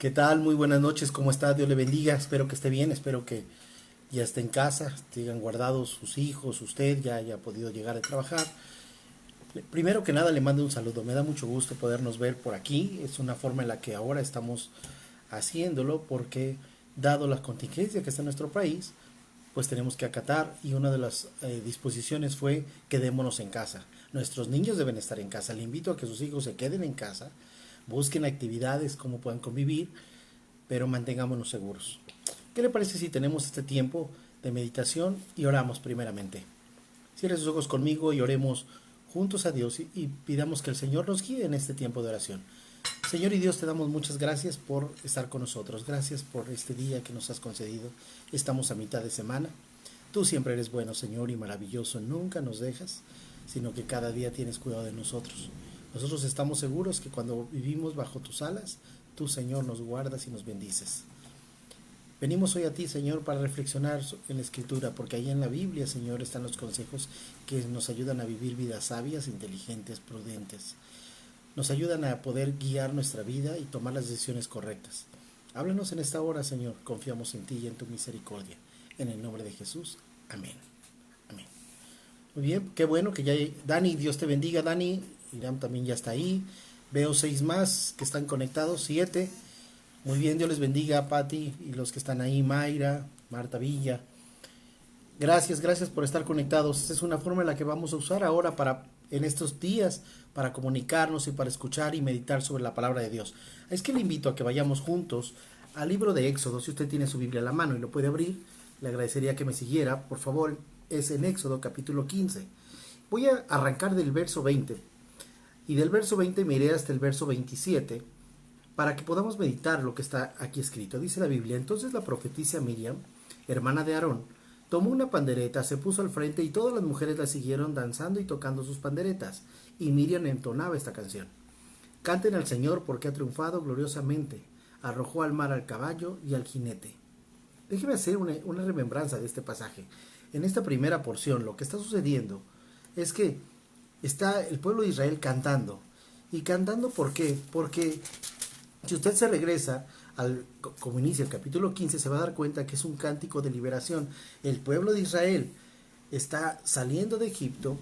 ¿Qué tal? Muy buenas noches, ¿cómo está? Dios le bendiga, espero que esté bien, espero que ya esté en casa, tengan guardados sus hijos, usted ya haya podido llegar a trabajar. Primero que nada le mando un saludo, me da mucho gusto podernos ver por aquí, es una forma en la que ahora estamos haciéndolo porque dado la contingencia que está en nuestro país, pues tenemos que acatar y una de las disposiciones fue quedémonos en casa. Nuestros niños deben estar en casa, le invito a que sus hijos se queden en casa, busquen actividades, cómo puedan convivir, pero mantengámonos seguros. ¿Qué le parece si tenemos este tiempo de meditación y oramos primeramente? Cierre sus ojos conmigo y oremos juntos a Dios y pidamos que el Señor nos guíe en este tiempo de oración. Señor y Dios, te damos muchas gracias por estar con nosotros. Gracias por este día que nos has concedido. Estamos a mitad de semana. Tú siempre eres bueno, Señor, y maravilloso. Nunca nos dejas, sino que cada día tienes cuidado de nosotros. Nosotros estamos seguros que cuando vivimos bajo tus alas, tú, Señor, nos guardas y nos bendices. Venimos hoy a ti, Señor, para reflexionar en la Escritura, porque ahí en la Biblia, Señor, están los consejos que nos ayudan a vivir vidas sabias, inteligentes, prudentes. Nos ayudan a poder guiar nuestra vida y tomar las decisiones correctas. Háblanos en esta hora, Señor. Confiamos en ti y en tu misericordia. En el nombre de Jesús. Amén. Amén. Muy bien, qué bueno que ya hay. Dani, Dios te bendiga, Dani. Irán también ya está ahí. Veo 6 más que están conectados, 7. Muy bien, Dios les bendiga a Patti y los que están ahí, Mayra, Marta Villa. Gracias por estar conectados. Esta es una forma en la que vamos a usar ahora en estos días para comunicarnos y para escuchar y meditar sobre la palabra de Dios. Es que le invito a que vayamos juntos al libro de Éxodo. Si usted tiene su Biblia a la mano y lo puede abrir, le agradecería que me siguiera. Por favor, es en Éxodo capítulo 15. Voy a arrancar del verso 20 y del verso 20 me iré hasta el verso 27 para que podamos meditar lo que está aquí escrito. Dice la Biblia: entonces la profetisa Miriam, hermana de Aarón, tomó una pandereta, se puso al frente y todas las mujeres la siguieron danzando y tocando sus panderetas. Y Miriam entonaba esta canción: canten al Señor porque ha triunfado gloriosamente, arrojó al mar al caballo y al jinete. Déjeme hacer una remembranza de este pasaje. En esta primera porción lo que está sucediendo es que está el pueblo de Israel cantando. ¿Y cantando por qué? Porque si usted se regresa como inicia el capítulo 15, se va a dar cuenta que es un cántico de liberación. El pueblo de Israel está saliendo de Egipto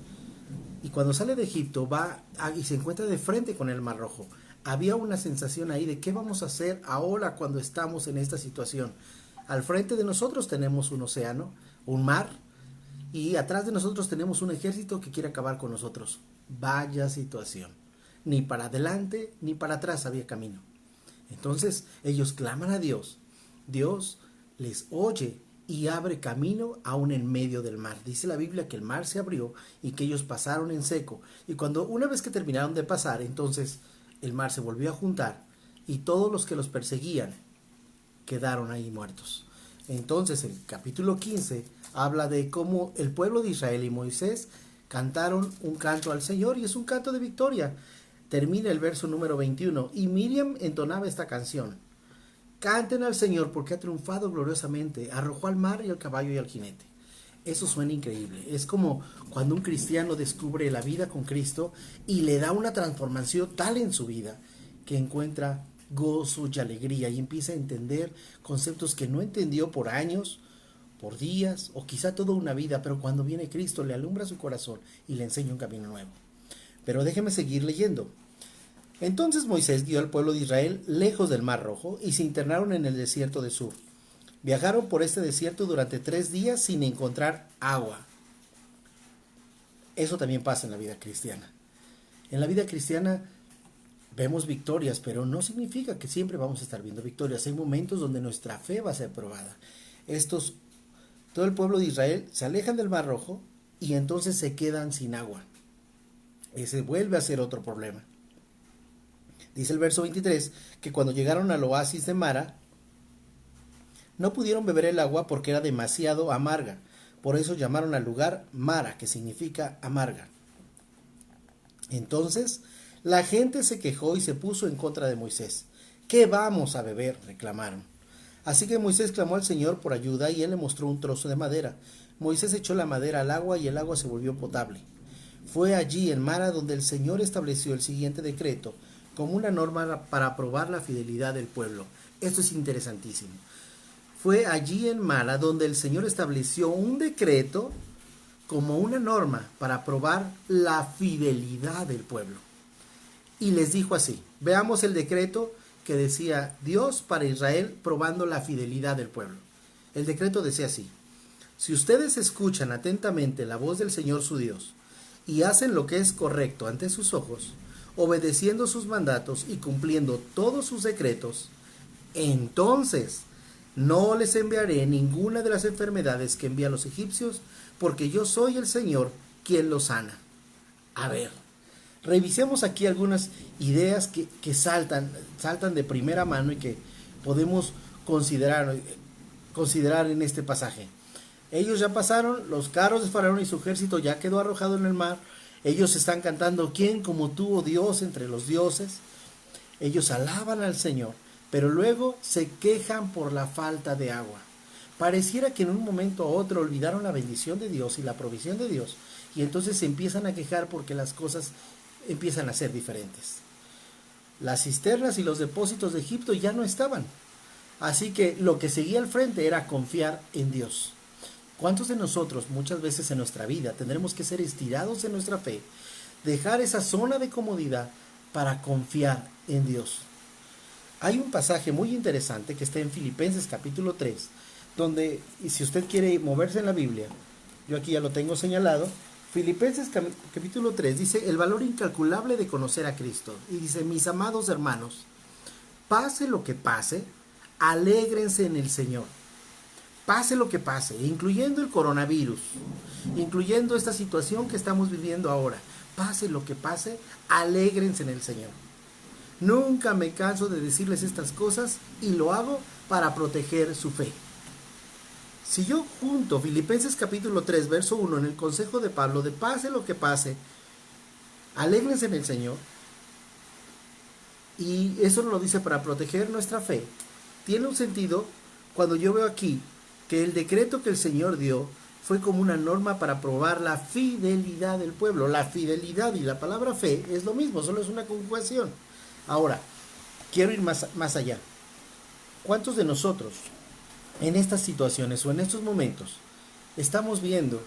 y cuando sale de Egipto va y se encuentra de frente con el Mar Rojo. Había una sensación ahí de qué vamos a hacer ahora cuando estamos en esta situación. Al frente de nosotros tenemos un océano, un mar, y atrás de nosotros tenemos un ejército que quiere acabar con nosotros. Vaya situación. Ni para adelante ni para atrás había camino. Entonces ellos claman a Dios. Dios les oye y abre camino aún en medio del mar. Dice la Biblia que el mar se abrió y que ellos pasaron en seco. Y una vez que terminaron de pasar, entonces el mar se volvió a juntar y todos los que los perseguían quedaron ahí muertos. Entonces el capítulo 15 habla de cómo el pueblo de Israel y Moisés cantaron un canto al Señor y es un canto de victoria. Termina el verso número 21 y Miriam entonaba esta canción: canten al Señor porque ha triunfado gloriosamente, arrojó al mar y al caballo y al jinete. Eso suena increíble. Es como cuando un cristiano descubre la vida con Cristo y le da una transformación tal en su vida que encuentra gozo y alegría y empieza a entender conceptos que no entendió por años, por días o quizá toda una vida, pero cuando viene Cristo le alumbra su corazón y le enseña un camino nuevo. Pero déjeme seguir leyendo. Entonces Moisés guió al pueblo de Israel lejos del Mar Rojo y se internaron en el desierto de Sur. Viajaron por este desierto durante 3 días sin encontrar agua. Eso también pasa en la vida cristiana. En la vida cristiana vemos victorias, pero no significa que siempre vamos a estar viendo victorias. Hay momentos donde nuestra fe va a ser probada. Todo el pueblo de Israel se alejan del Mar Rojo y entonces se quedan sin agua. Ese vuelve a ser otro problema. Dice el verso 23 que cuando llegaron al oasis de Mara, no pudieron beber el agua porque era demasiado amarga. Por eso llamaron al lugar Mara, que significa amarga. Entonces la gente se quejó y se puso en contra de Moisés. ¿Qué vamos a beber?, reclamaron. Así que Moisés clamó al Señor por ayuda y él le mostró un trozo de madera. Moisés echó la madera al agua y el agua se volvió potable. Fue allí en Mara donde el Señor estableció el siguiente decreto: como una norma para probar la fidelidad del pueblo. Esto es interesantísimo. Fue allí en Mara donde el Señor estableció un decreto como una norma para probar la fidelidad del pueblo. Y les dijo así, veamos el decreto que decía Dios para Israel probando la fidelidad del pueblo. El decreto decía así: si ustedes escuchan atentamente la voz del Señor su Dios y hacen lo que es correcto ante sus ojos, obedeciendo sus mandatos y cumpliendo todos sus decretos, entonces no les enviaré ninguna de las enfermedades que envía a los egipcios, porque yo soy el Señor quien los sana. A ver, revisemos aquí algunas ideas que saltan de primera mano y que podemos considerar en este pasaje. Ellos ya pasaron, los carros de Faraón y su ejército ya quedó arrojado en el mar. Ellos están cantando, ¿quién como tú, oh Dios, entre los dioses? Ellos alaban al Señor, pero luego se quejan por la falta de agua. Pareciera que en un momento u otro olvidaron la bendición de Dios y la provisión de Dios, y entonces se empiezan a quejar porque las cosas empiezan a ser diferentes. Las cisternas y los depósitos de Egipto ya no estaban, así que lo que seguía al frente era confiar en Dios. ¿Cuántos de nosotros muchas veces en nuestra vida tendremos que ser estirados en nuestra fe, dejar esa zona de comodidad para confiar en Dios? Hay un pasaje muy interesante que está en Filipenses capítulo 3, donde, y si usted quiere moverse en la Biblia, yo aquí ya lo tengo señalado, Filipenses capítulo 3 dice, el valor incalculable de conocer a Cristo. Y dice, mis amados hermanos, pase lo que pase, alégrense en el Señor. Pase lo que pase, incluyendo el coronavirus, incluyendo esta situación que estamos viviendo ahora. Pase lo que pase, alégrense en el Señor. Nunca me canso de decirles estas cosas y lo hago para proteger su fe. Si yo junto Filipenses capítulo 3, verso 1 en el consejo de Pablo de pase lo que pase, alégrense en el Señor, y eso lo dice para proteger nuestra fe, tiene un sentido cuando yo veo aquí que el decreto que el Señor dio fue como una norma para probar la fidelidad del pueblo. La fidelidad y la palabra fe es lo mismo, solo es una conjugación. Ahora, quiero ir más allá. ¿Cuántos de nosotros en estas situaciones o en estos momentos estamos viendo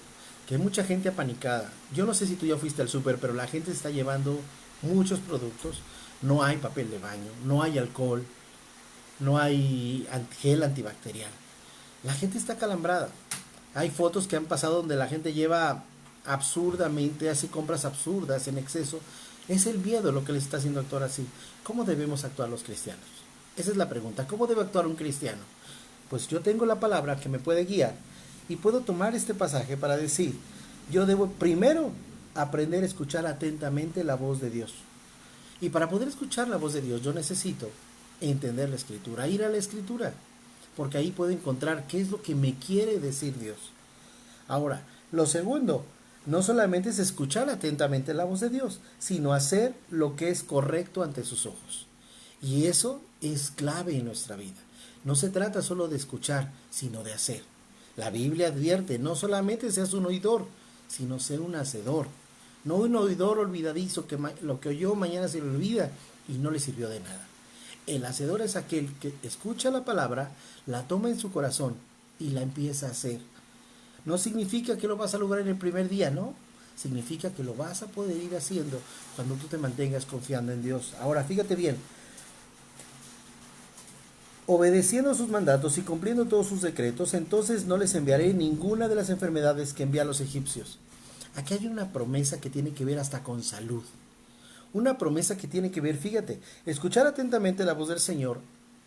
que hay mucha gente apanicada? Yo no sé si tú ya fuiste al súper, pero la gente está llevando muchos productos. No hay papel de baño, no hay alcohol, no hay gel antibacterial. La gente está acalambrada. Hay fotos que han pasado donde la gente lleva absurdamente, hace compras absurdas en exceso. Es el miedo lo que les está haciendo actuar así. ¿Cómo debemos actuar los cristianos? Esa es la pregunta. ¿Cómo debe actuar un cristiano? Pues yo tengo la palabra que me puede guiar y puedo tomar este pasaje para decir, yo debo primero aprender a escuchar atentamente la voz de Dios. Y para poder escuchar la voz de Dios yo necesito entender la Escritura, ir a la Escritura, porque ahí puedo encontrar qué es lo que me quiere decir Dios. Ahora, lo segundo, no solamente es escuchar atentamente la voz de Dios, sino hacer lo que es correcto ante sus ojos. Y eso es clave en nuestra vida. No se trata solo de escuchar, sino de hacer. La Biblia advierte, no solamente seas un oidor, sino ser un hacedor. No un oidor olvidadizo que lo que oyó mañana se le olvida y no le sirvió de nada. El hacedor es aquel que escucha la palabra, la toma en su corazón y la empieza a hacer. No significa que lo vas a lograr en el primer día, ¿no? Significa que lo vas a poder ir haciendo cuando tú te mantengas confiando en Dios. Ahora, fíjate bien. Obedeciendo sus mandatos y cumpliendo todos sus decretos, entonces no les enviaré ninguna de las enfermedades que envía a los egipcios. Aquí hay una promesa que tiene que ver hasta con salud. Una promesa que tiene que ver, fíjate, escuchar atentamente la voz del Señor,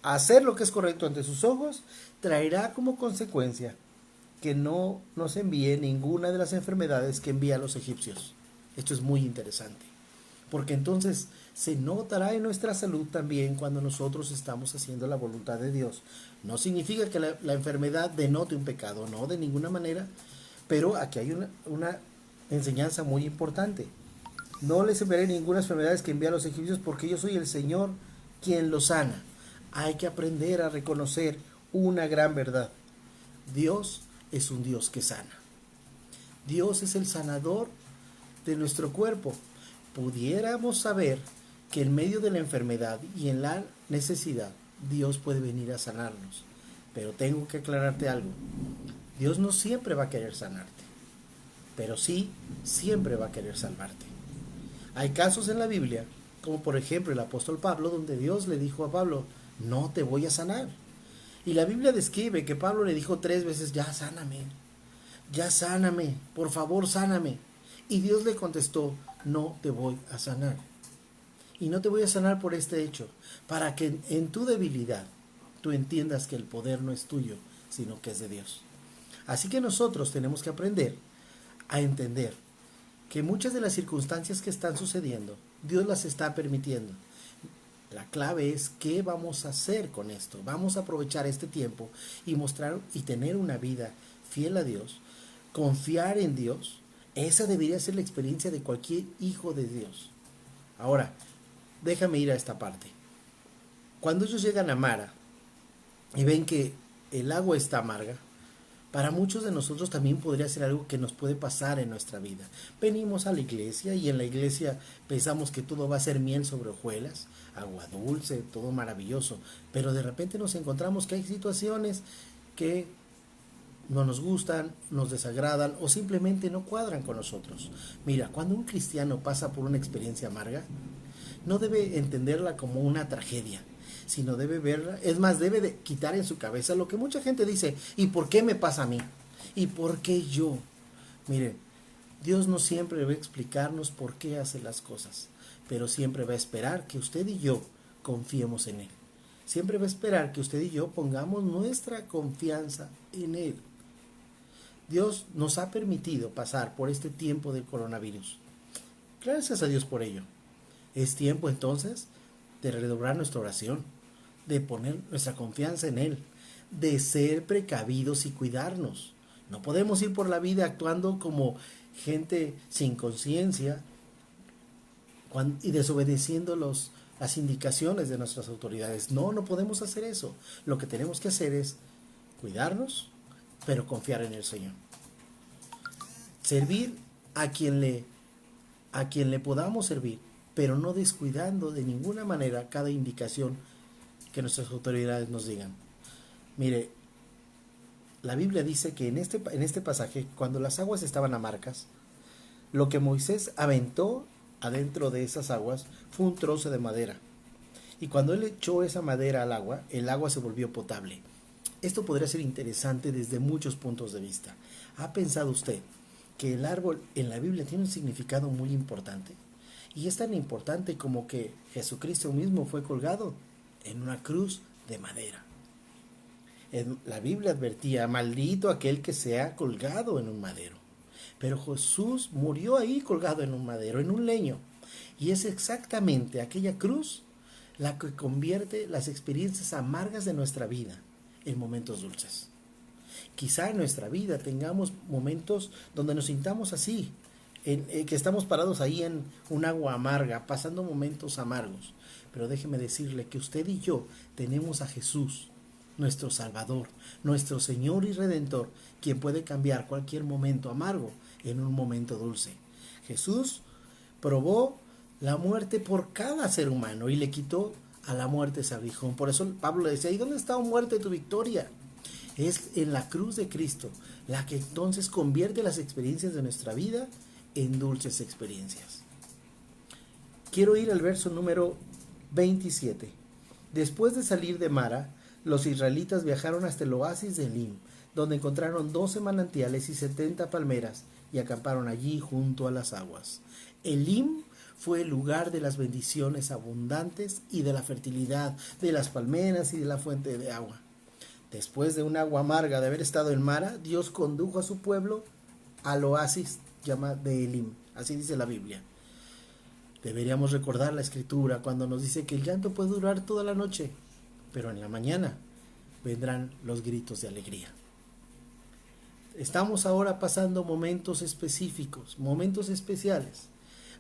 hacer lo que es correcto ante sus ojos, traerá como consecuencia que no nos envíe ninguna de las enfermedades que envía a los egipcios. Esto es muy interesante, porque entonces se notará en nuestra salud también cuando nosotros estamos haciendo la voluntad de Dios. No significa que la enfermedad denote un pecado, no, de ninguna manera, pero aquí hay una enseñanza muy importante. No les enviaré ninguna enfermedad que envía a los egipcios, porque yo soy el Señor quien los sana. Hay que aprender a reconocer una gran verdad. Dios es un Dios que sana. Dios es el sanador de nuestro cuerpo. Pudiéramos saber que en medio de la enfermedad y en la necesidad, Dios puede venir a sanarnos. Pero tengo que aclararte algo. Dios no siempre va a querer sanarte, pero sí siempre va a querer salvarte. Hay casos en la Biblia, como por ejemplo el apóstol Pablo, donde Dios le dijo a Pablo, no te voy a sanar. Y la Biblia describe que Pablo le dijo 3 veces, ya sáname, por favor sáname. Y Dios le contestó, no te voy a sanar. Y no te voy a sanar por este hecho, para que en tu debilidad tú entiendas que el poder no es tuyo, sino que es de Dios. Así que nosotros tenemos que aprender a entender que muchas de las circunstancias que están sucediendo, Dios las está permitiendo. La clave es qué vamos a hacer con esto. Vamos a aprovechar este tiempo y mostrar y tener una vida fiel a Dios, confiar en Dios. Esa debería ser la experiencia de cualquier hijo de Dios. Ahora, déjame ir a esta parte. Cuando ellos llegan a Mara y ven que el agua está amarga, para muchos de nosotros también podría ser algo que nos puede pasar en nuestra vida. Venimos a la iglesia y en la iglesia pensamos que todo va a ser miel sobre hojuelas, agua dulce, todo maravilloso, pero de repente nos encontramos que hay situaciones que no nos gustan, nos desagradan o simplemente no cuadran con nosotros. Mira, cuando un cristiano pasa por una experiencia amarga, no debe entenderla como una tragedia, sino debe verla, es más, debe de quitar en su cabeza lo que mucha gente dice, ¿y por qué me pasa a mí? ¿Y por qué yo? Miren, Dios no siempre va a explicarnos por qué hace las cosas, pero siempre va a esperar que usted y yo confiemos en Él. Siempre va a esperar que usted y yo pongamos nuestra confianza en Él. Dios nos ha permitido pasar por este tiempo del coronavirus. Gracias a Dios por ello. Es tiempo entonces de redoblar nuestra oración, de poner nuestra confianza en Él, de ser precavidos y cuidarnos. No podemos ir por la vida actuando como gente sin conciencia y desobedeciendo las indicaciones de nuestras autoridades. No, no podemos hacer eso. Lo que tenemos que hacer es cuidarnos, pero confiar en el Señor. Servir a quien le podamos servir, pero no descuidando de ninguna manera cada indicación que nuestras autoridades nos digan. Mire, la Biblia dice que en este pasaje, cuando las aguas estaban amargas, lo que Moisés aventó adentro de esas aguas fue un trozo de madera. Y cuando él echó esa madera al agua, el agua se volvió potable. Esto podría ser interesante desde muchos puntos de vista. ¿Ha pensado usted que el árbol en la Biblia tiene un significado muy importante? Y es tan importante como que Jesucristo mismo fue colgado en una cruz de madera. La Biblia advertía, maldito aquel que sea colgado en un madero. Pero Jesús murió ahí colgado en un madero, en un leño. Y es exactamente aquella cruz la que convierte las experiencias amargas de nuestra vida en momentos dulces. Quizá en nuestra vida tengamos momentos donde nos sintamos así, que estamos parados ahí en un agua amarga, pasando momentos amargos. Pero déjeme decirle que usted y yo tenemos a Jesús, nuestro Salvador, nuestro Señor y Redentor, quien puede cambiar cualquier momento amargo en un momento dulce. Jesús probó la muerte por cada ser humano y le quitó a la muerte ese aguijón. Por eso Pablo le decía, ¿y dónde está, oh muerte, tu victoria? Es en la cruz de Cristo, la que entonces convierte las experiencias de nuestra vida en dulces experiencias. Quiero ir al verso número 27. Después de salir de Mara, los israelitas viajaron hasta el oasis de Elim, donde encontraron 12 manantiales y 70 palmeras, y acamparon allí junto a las aguas. Elim fue el lugar de las bendiciones abundantes y de la fertilidad, de las palmeras y de la fuente de agua. Después de un agua amarga de haber estado en Mara, Dios condujo a su pueblo al oasis llamado de Elim. Así dice la Biblia. Deberíamos recordar la escritura cuando nos dice que el llanto puede durar toda la noche, pero en la mañana vendrán los gritos de alegría. Estamos ahora pasando momentos específicos, momentos especiales,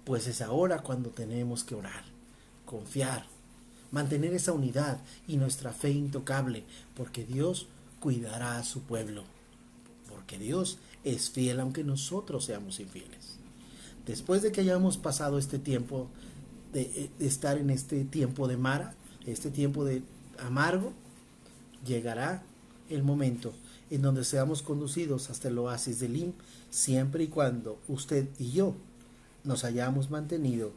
pues es ahora cuando tenemos que orar, confiar, mantener esa unidad y nuestra fe intocable, porque Dios cuidará a su pueblo, porque Dios es fiel aunque nosotros seamos infieles. Después de que hayamos pasado este tiempo de estar en este tiempo de Mara, este tiempo de amargo, llegará el momento en donde seamos conducidos hasta el oasis de Elim, siempre y cuando usted y yo nos hayamos mantenido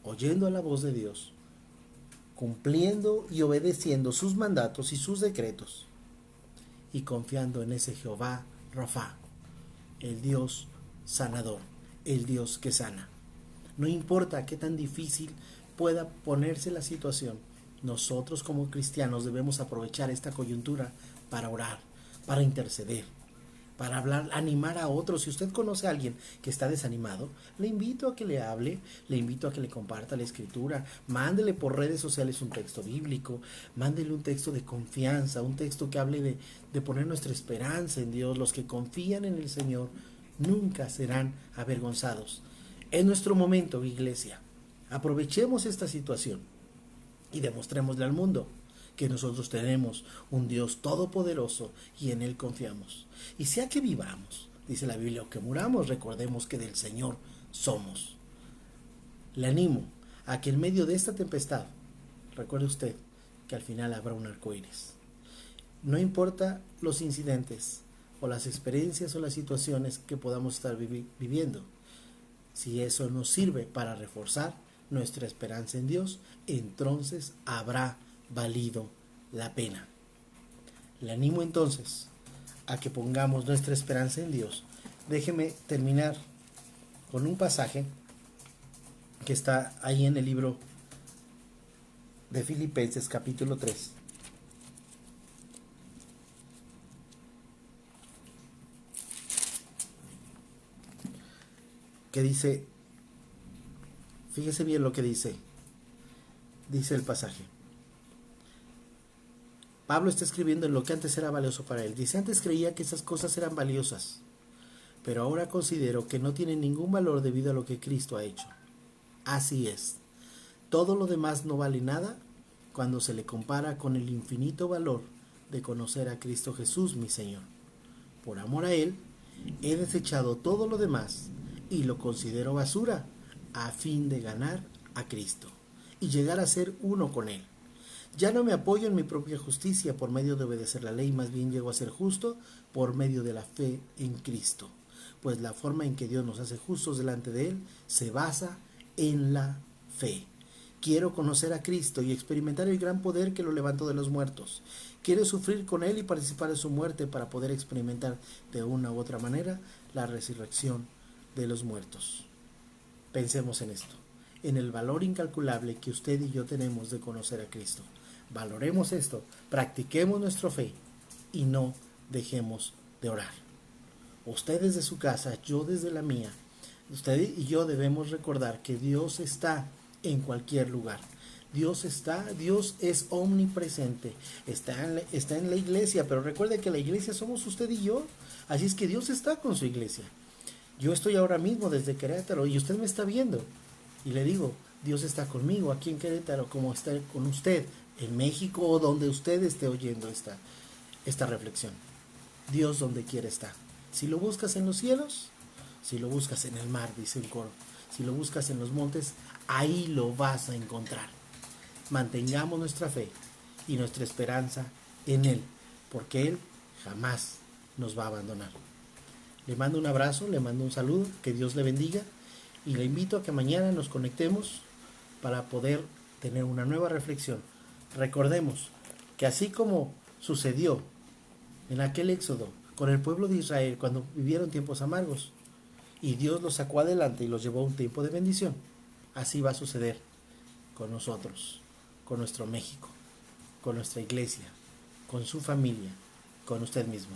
oyendo a la voz de Dios, cumpliendo y obedeciendo sus mandatos y sus decretos, y confiando en ese Jehová Rafa, el Dios sanador, el Dios que sana. No importa qué tan difícil pueda ponerse la situación, nosotros como cristianos debemos aprovechar esta coyuntura para orar, para interceder, para hablar, animar a otros. Si usted conoce a alguien que está desanimado, le invito a que le hable, le invito a que le comparta la escritura, mándele por redes sociales un texto bíblico, mándele un texto de confianza, un texto que hable de poner nuestra esperanza en Dios. Los que confían en el Señor nunca serán avergonzados. Es nuestro momento, iglesia. Aprovechemos esta situación y demostrémosle al mundo que nosotros tenemos un Dios todopoderoso y en Él confiamos. Y sea que vivamos, dice la Biblia, o que muramos, recordemos que del Señor somos. Le animo a que en medio de esta tempestad, recuerde usted que al final habrá un arco iris. No importa los incidentes o las experiencias o las situaciones que podamos estar viviendo, si eso nos sirve para reforzar nuestra esperanza en Dios, entonces habrá valido la pena. Le animo entonces a que pongamos nuestra esperanza en Dios. Déjeme terminar con un pasaje que está ahí en el libro de Filipenses capítulo 3. Que dice, fíjese bien lo que dice el pasaje. Pablo está escribiendo en lo que antes era valioso para él. Dice, antes creía que esas cosas eran valiosas, pero ahora considero que no tienen ningún valor debido a lo que Cristo ha hecho. Así es. Todo lo demás no vale nada cuando se le compara con el infinito valor de conocer a Cristo Jesús, mi Señor. Por amor a Él, he desechado todo lo demás y lo considero basura a fin de ganar a Cristo y llegar a ser uno con Él. Ya no me apoyo en mi propia justicia por medio de obedecer la ley, más bien llego a ser justo por medio de la fe en Cristo. Pues la forma en que Dios nos hace justos delante de Él se basa en la fe. Quiero conocer a Cristo y experimentar el gran poder que lo levantó de los muertos. Quiero sufrir con Él y participar de su muerte para poder experimentar de una u otra manera la resurrección de los muertos. Pensemos en esto, en el valor incalculable que usted y yo tenemos de conocer a Cristo. Valoremos esto, practiquemos nuestra fe y no dejemos de orar. Usted desde su casa, yo desde la mía. Usted y yo debemos recordar que Dios está en cualquier lugar. Dios es omnipresente, está en la iglesia, pero recuerde que la iglesia somos usted y yo, así es que Dios está con su iglesia. Yo estoy ahora mismo desde Querétaro y usted me está viendo, y le digo, Dios está conmigo aquí en Querétaro, como está con usted en México o donde usted esté oyendo esta reflexión. Dios donde quiera está. Si lo buscas en los cielos, si lo buscas en el mar, dice el coro, si lo buscas en los montes, ahí lo vas a encontrar. Mantengamos nuestra fe y nuestra esperanza en Él, porque Él jamás nos va a abandonar. Le mando un abrazo, le mando un saludo, que Dios le bendiga y le invito a que mañana nos conectemos para poder tener una nueva reflexión. Recordemos que así como sucedió en aquel éxodo con el pueblo de Israel cuando vivieron tiempos amargos y Dios los sacó adelante y los llevó a un tiempo de bendición, así va a suceder con nosotros, con nuestro México, con nuestra iglesia, con su familia, con usted mismo.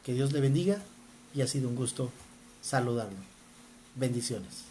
Que Dios le bendiga y ha sido un gusto saludarlo. Bendiciones.